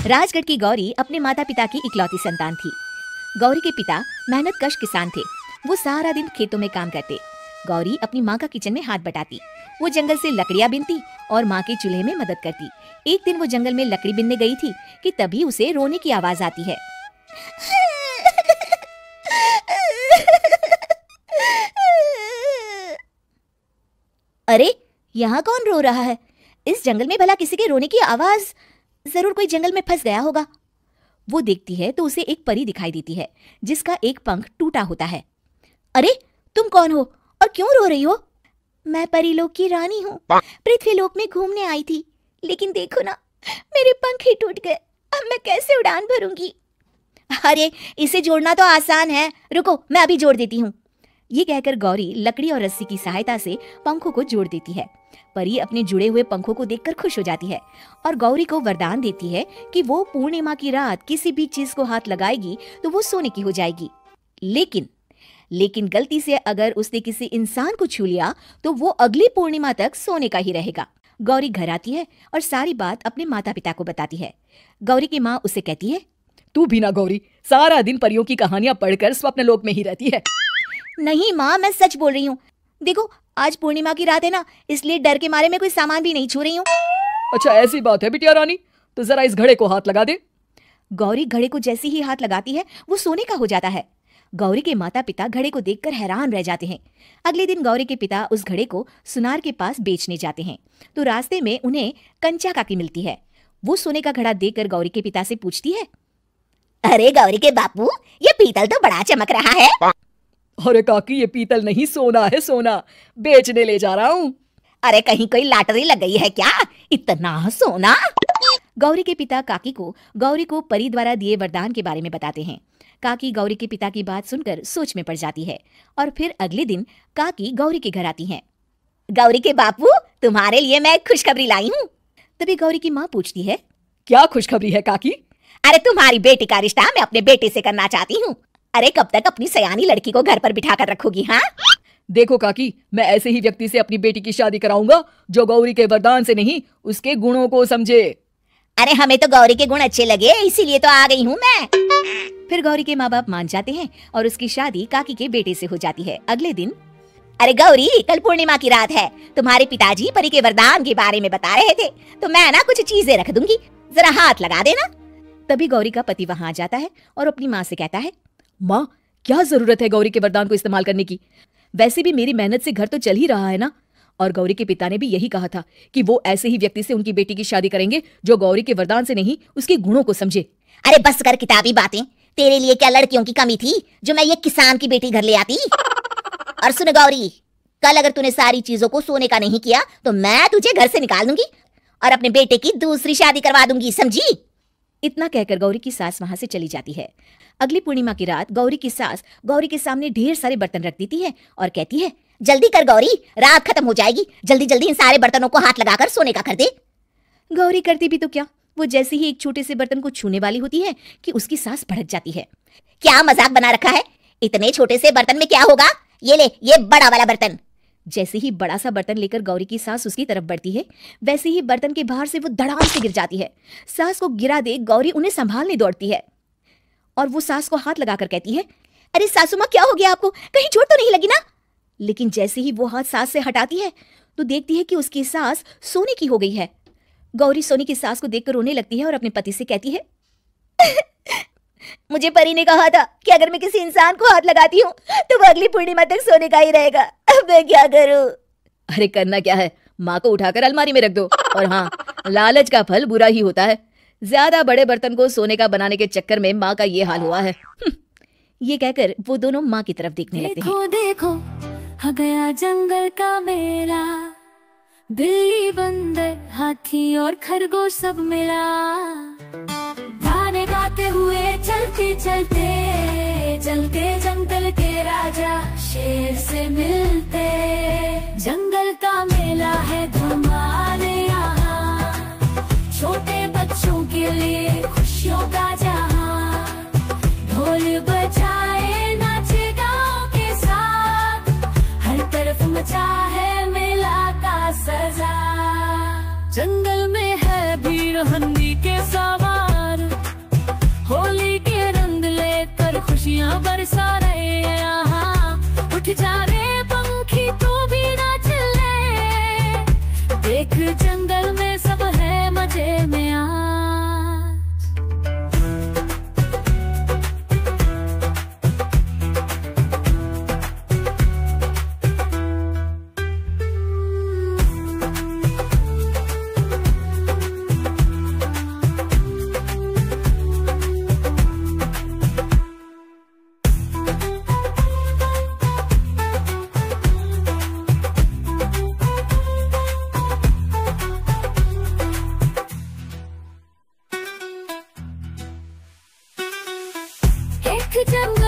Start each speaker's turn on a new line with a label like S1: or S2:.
S1: राजगढ़ की गौरी अपने माता पिता की इकलौती संतान थी। गौरी के पिता मेहनत कश किसान थे। वो सारा दिन खेतों में काम करते। गौरी अपनी माँ का किचन में हाथ बटाती। वो जंगल से लकड़ियाँ बीनती और माँ के चूल्हे में मदद करती। एक दिन वो जंगल में लकड़ी बीनने गई थी कि तभी उसे रोने की आवाज आती है। अरे, यहाँ कौन रो रहा है? इस जंगल में भला किसी के रोने की आवाज? जरूर कोई जंगल में फंस गया होगा। वो देखती है तो उसे एक परी दिखाई देती है जिसका एक पंख टूटा होता है। अरे, तुम कौन हो और क्यों रो रही हो? मैं परीलोक की रानी हूँ। पृथ्वीलोक में घूमने आई थी, लेकिन देखो ना, मेरे पंख ही टूट गए। अब मैं कैसे उड़ान भरूंगी? अरे, इसे जोड़ना तो आसान है, रुको मैं अभी जोड़ देती हूँ। ये कहकर गौरी लकड़ी और रस्सी की सहायता से पंखों को जोड़ देती है। परी अपने जुड़े हुए पंखों को देखकर खुश हो जाती है और गौरी को वरदान देती है कि वो पूर्णिमा की रात किसी भी चीज को हाथ लगाएगी तो वो सोने की हो जाएगी। लेकिन गलती से अगर उसने किसी इंसान को छू लिया तो वो अगली पूर्णिमा तक सोने का ही रहेगा। गौरी घर आती है और सारी बात अपने माता पिता को बताती है। गौरी की माँ उसे कहती है,
S2: तू भी ना गौरी, सारा दिन परियों की कहानियां पढ़कर स्वप्न लोक में ही रहती है।
S1: नहीं माँ, मैं सच बोल रही हूँ। देखो, आज पूर्णिमा की रात है ना, इसलिए डर के मारे मैं कोई सामान भी नहीं छू रही हूँ।
S2: अच्छा, ऐसी बात है बिटिया रानी, तो जरा इस घड़े को हाथ लगा दे।
S1: गौरी घड़े को जैसे ही हाथ लगाती है वो सोने का हो जाता है। गौरी के माता पिता घड़े को देखकर हैरान रह जाते हैं। अगले दिन गौरी के पिता उस घड़े को सुनार के पास बेचने जाते हैं तो रास्ते में उन्हें कंचा काकी मिलती है। वो सोने का घड़ा देखकर गौरी के पिता से पूछती है, अरे गौरी के बापू, ये पीतल तो बड़ा चमक रहा है।
S2: अरे काकी, ये पीतल नहीं, सोना है, सोना बेचने ले जा रहा हूँ।
S1: अरे कहीं कोई लॉटरी लग गई है क्या? इतना सोना? गौरी के पिता काकी को गौरी को परी द्वारा दिए वरदान के बारे में बताते हैं। काकी गौरी के पिता की बात सुनकर सोच में पड़ जाती है और फिर अगले दिन काकी गौरी के घर आती हैं। गौरी के बापू, तुम्हारे लिए मैं खुशखबरी लाई हूँ। तभी गौरी की माँ पूछती है,
S2: क्या खुशखबरी है काकी?
S1: अरे, तुम्हारी बेटी का रिश्ता मैं अपने बेटे से करना चाहती हूँ। अरे, कब तक अपनी सयानी लड़की को घर पर बिठा कर रखोगी? हाँ,
S2: देखो काकी, मैं ऐसे ही व्यक्ति से अपनी बेटी की शादी कराऊंगा जो गौरी के वरदान से नहीं, उसके गुणों को समझे।
S1: अरे, हमें तो गौरी के गुण अच्छे लगे, इसीलिए तो आ गई हूँ मैं। फिर गौरी के माँ बाप मान जाते हैं और उसकी शादी काकी के बेटे से हो जाती है। अगले दिन, अरे गौरी, कल पूर्णिमा की रात है। तुम्हारे पिताजी परी के वरदान के बारे में बता रहे थे, तो मैं ना कुछ चीजें रख दूंगी, जरा हाथ लगा देना। तभी गौरी का पति वहां आ जाता है और अपनी माँ से कहता है,
S2: माँ, क्या जरूरत है गौरी के वरदान को इस्तेमाल करने की? वैसे भी मेरी मेहनत से घर तो चल ही रहा है ना। और गौरी के पिता ने भी यही कहा था कि वो ऐसे ही व्यक्ति से उनकी बेटी की शादी करेंगे जो गौरी के वरदान से नहीं, उसके गुणों को समझे।
S1: अरे बस कर किताबी बातें, तेरे लिए क्या लड़कियों की कमी थी जो मैं ये किसान की बेटी घर ले आती? और सुन गौरी, कल अगर तूने सारी चीजों को सोने का नहीं किया तो मैं तुझे घर से निकाल दूंगी और अपने बेटे की दूसरी शादी करवा दूंगी, समझी? इतना कहकर गौरी की सास वहां से चली जाती है। अगली पूर्णिमा की रात गौरी की सास गौरी के सामने ढेर सारे बर्तन रख देती है और कहती है, जल्दी कर गौरी, रात खत्म हो जाएगी, जल्दी जल्दी इन सारे बर्तनों को हाथ लगाकर सोने का कर दे। गौरी करती भी तो क्या, वो जैसे ही एक छोटे से बर्तन को छूने वाली होती है कि उसकी सास भड़क जाती है। क्या मजाक बना रखा है? इतने छोटे से बर्तन में क्या होगा? ये ले, ये बड़ा वाला बर्तन। जैसे ही बड़ा सा बर्तन लेकर गौरी की सास उसकी तरफ बढ़ती है, वैसे ही बर्तन के बाहर से वो धड़ाम से गिर जाती है। सास को गिरा देख गौरी उन्हें संभालने दौड़ती है और वो सास को हाथ लगाकर कहती है, अरे सासू माँ, क्या हो गया आपको? कहीं चोट तो नहीं लगी ना? लेकिन जैसे ही वो हाथ सास से हटाती है तो देखती है कि उसकी सास सोने की हो गई है। गौरी सोने की सास को देखकर रोने लगती है और अपने पति से कहती है, मुझे परी ने कहा था कि अगर मैं किसी इंसान को हाथ लगाती हूँ तो वो अगली पूर्णिमा तक सोने का ही रहेगा। अब मैं क्या करूँ?
S2: अरे करना क्या है, माँ को उठाकर अलमारी में रख दो। और हाँ, लालच का फल बुरा ही होता है। ज्यादा बड़े बर्तन को सोने का बनाने के चक्कर में माँ का ये हाल हुआ है। ये कहकर वो दोनों माँ की तरफ देखने लगते हैं।
S3: देखो आ गया जंगल का मेला, बिल्ली बंदर हाथी और खरगोश सब मिला, गाने गाते हुए चलते चलते चलते जंगल के राजा शेर से मिलते। जंगल का मेला है धमाल यहाँ, छोटे बच्चों के लिए खुशियों का जहाँ, ढोल बजाए नाचे गाँव के साथ, हर तरफ मचा है मेला का सजा। जंगल में है भीड़ हंडी के सवार, जंगल